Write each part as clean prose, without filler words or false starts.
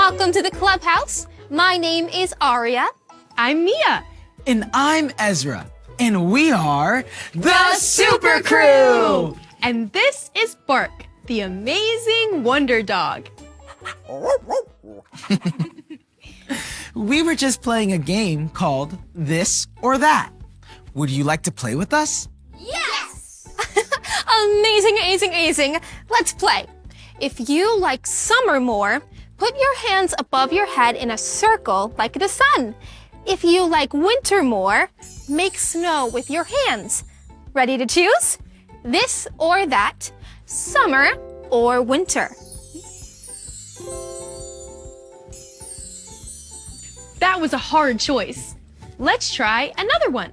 Welcome to the clubhouse. My name is Aria. I'm Mia. And I'm Ezra. And we are the Super Crew! And this is Bark, the amazing wonder dog. We were just playing a game called This or That. Would you like to play with us? Yes! Amazing. Let's play. If you like summer more, put your hands above your head in a circle like the sun. If you like winter more, make snow with your hands. Ready to choose? This or that, summer or winter. That was a hard choice. Let's try another one.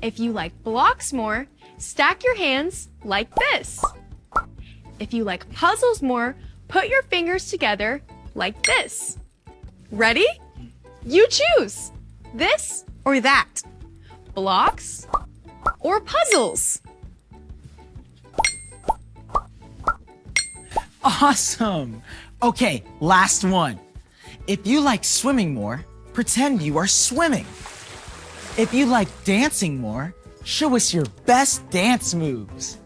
If you like blocks more, stack your hands like this. If you like puzzles more, put your fingers together like this. Ready? You choose. This or that. Blocks or puzzles. Awesome! Okay, last one. If you like swimming more, pretend you are swimming. If you like dancing more, show us your best dance moves.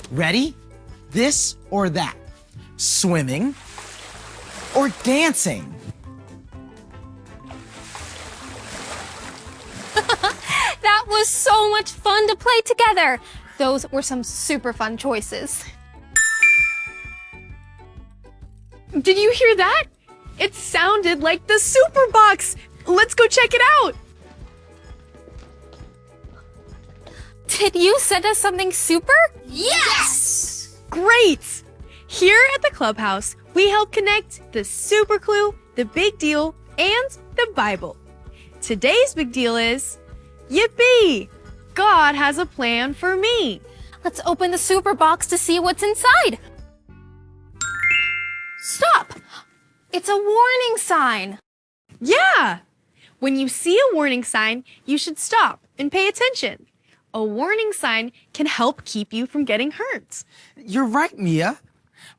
Ready? This or that. Swimming or dancing. That was so much fun to play together. Those were some super fun choices. Did you hear that? It sounded like the Super Box. Let's go check it out. Did you send us something super? Yes! Great! Here at the clubhouse, we help connect the Super Clue, the Big Deal, and the Bible. Today's big deal is, yippee! God has a plan for me. Let's open the super box to see what's inside. Stop! It's a warning sign. Yeah! When you see a warning sign, you should stop and pay attention. A warning sign can help keep you from getting hurt. You're right, Mia.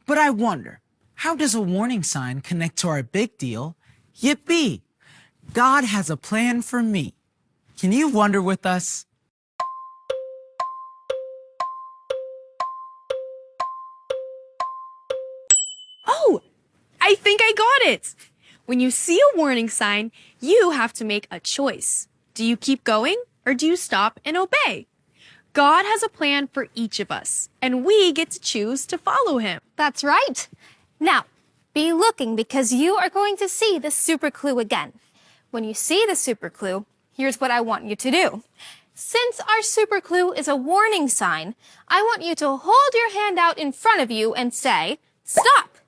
But I wonder, how does a warning sign connect to our big deal? Yippee! God has a plan for me. Can you wonder with us? Oh, I think I got it. When you see a warning sign, you have to make a choice. Do you keep going or do you stop and obey? God has a plan for each of us, and we get to choose to follow him. That's right. Now, be looking because you are going to see the super clue again. When you see the super clue, here's what I want you to do. Since our super clue is a warning sign, I want you to hold your hand out in front of you and say, stop.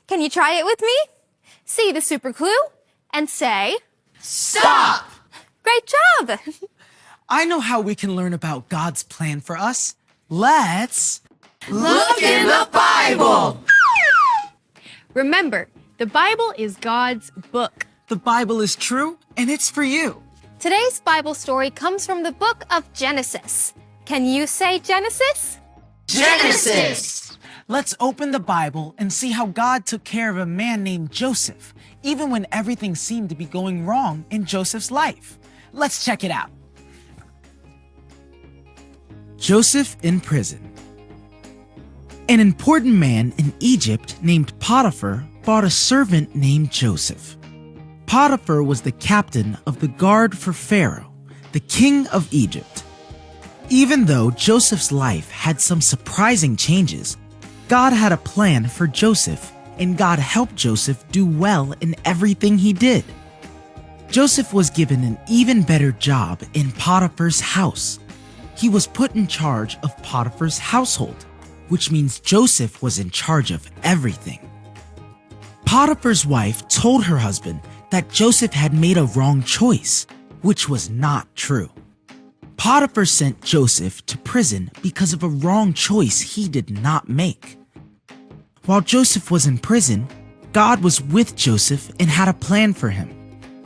Can you try it with me? See the super clue and say, Stop! Great job! I know how we can learn about God's plan for us. Let's Look in the Bible! Remember, the Bible is God's book. The Bible is true, and it's for you. Today's Bible story comes from the book of Genesis. Can you say Genesis? Genesis! Let's open the Bible and see how God took care of a man named Joseph, even when everything seemed to be going wrong in Joseph's life. Let's check it out. Joseph in prison. An important man in Egypt named Potiphar bought a servant named Joseph. Potiphar was the captain of the guard for Pharaoh, the king of Egypt. Even though Joseph's life had some surprising changes, God had a plan for Joseph, and God helped Joseph do well in everything he did. Joseph was given an even better job in Potiphar's house. He was put in charge of Potiphar's household, which means Joseph was in charge of everything. Potiphar's wife told her husband that Joseph had made a wrong choice, which was not true. Potiphar sent Joseph to prison because of a wrong choice he did not make. While Joseph was in prison, God was with Joseph and had a plan for him.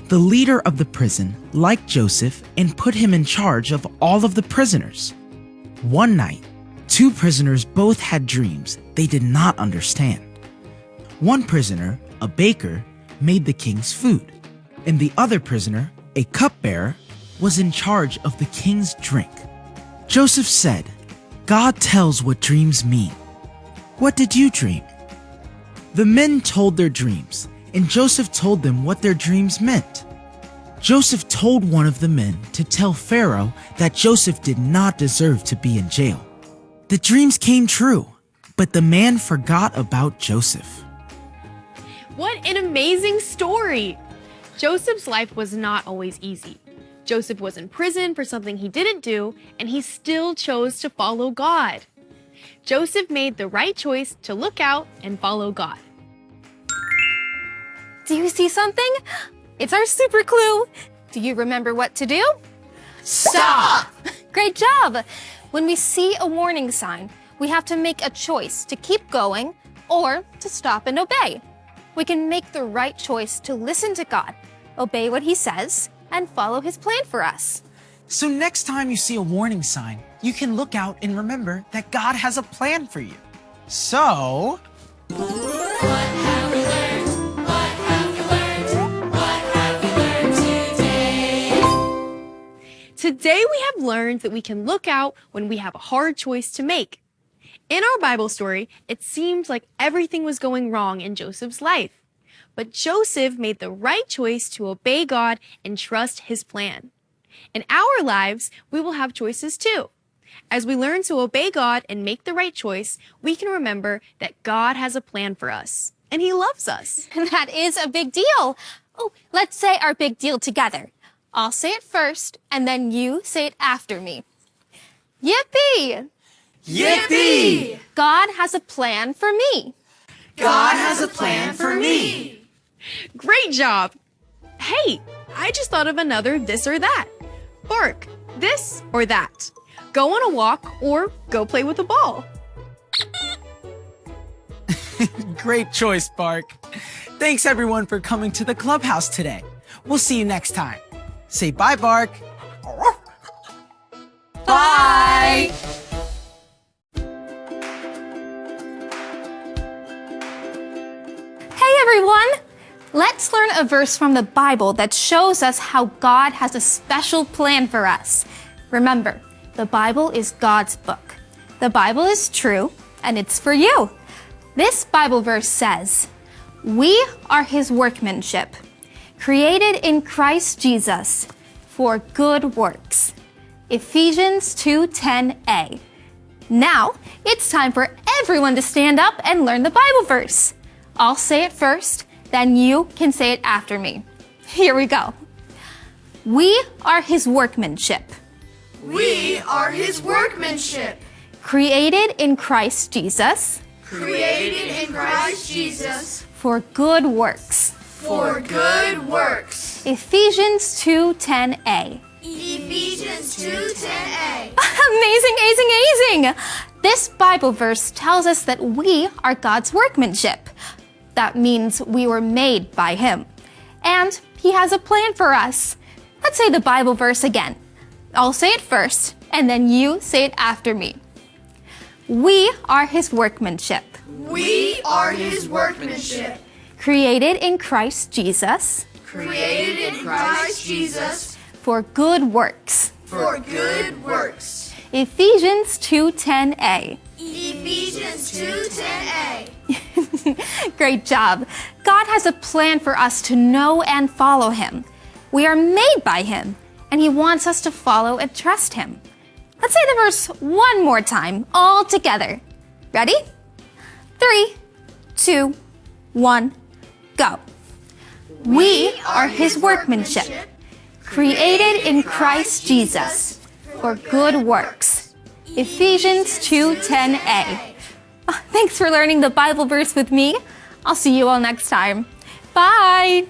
The leader of the prison liked Joseph and put him in charge of all of the prisoners. One night, two prisoners both had dreams they did not understand. One prisoner, a baker, made the king's food, and the other prisoner, a cupbearer, was in charge of the king's drink. Joseph said, "God tells what dreams mean. What did you dream?" The men told their dreams, and Joseph told them what their dreams meant. Joseph told one of the men to tell Pharaoh that Joseph did not deserve to be in jail. The dreams came true, but the man forgot about Joseph. What an amazing story! Joseph's life was not always easy. Joseph was in prison for something he didn't do, and he still chose to follow God. Joseph made the right choice to look out and follow God. Do you see something? It's our super clue. Do you remember what to do? Stop! Great job! When we see a warning sign, we have to make a choice to keep going or to stop and obey. We can make the right choice to listen to God, obey what He says, and follow His plan for us. So next time you see a warning sign, you can look out and remember that God has a plan for you. So... Today we have learned that we can look out when we have a hard choice to make. In our Bible story, it seems like everything was going wrong in Joseph's life. But Joseph made the right choice to obey God and trust His plan. In our lives, we will have choices too. As we learn to obey God and make the right choice, we can remember that God has a plan for us and He loves us. That is a big deal. Oh, let's say our big deal together. I'll say it first, and then you say it after me. Yippee! Yippee! God has a plan for me. God has a plan for me. Great job! Hey, I just thought of another this or that. Bark, this or that. Go on a walk or go play with a ball. Great choice, Bark. Thanks everyone for coming to the clubhouse today. We'll see you next time. Say bye, Bark. Bye! Hey everyone! Let's learn a verse from the Bible that shows us how God has a special plan for us. Remember, the Bible is God's book. The Bible is true, and it's for you. This Bible verse says, "We are His workmanship, created in Christ Jesus for good works." Ephesians 2:10a. Now, it's time for everyone to stand up and learn the Bible verse. I'll say it first, then you can say it after me. Here we go. We are His workmanship. We are His workmanship, Created in Christ Jesus created in Christ Jesus for good works. for good works. Ephesians 2:10a. Ephesians 2:10a. Amazing, amazing, amazing! This Bible verse tells us that we are God's workmanship. That means we were made by Him. And He has a plan for us. Let's say the Bible verse again. I'll say it first, and then you say it after me. We are His workmanship, We are His workmanship, created in Christ Jesus created in Christ Jesus for good works. for good works. Ephesians 2:10a. Ephesians 2:10a. Great job. God has a plan for us to know and follow Him. We are made by Him, and He wants us to follow and trust Him. Let's say the verse one more time, all together. Ready? 3, 2, 1, go. We are His workmanship, created in Christ Jesus for good works. Ephesians 2:10a. Thanks for learning the Bible verse with me. I'll see you all next time. Bye!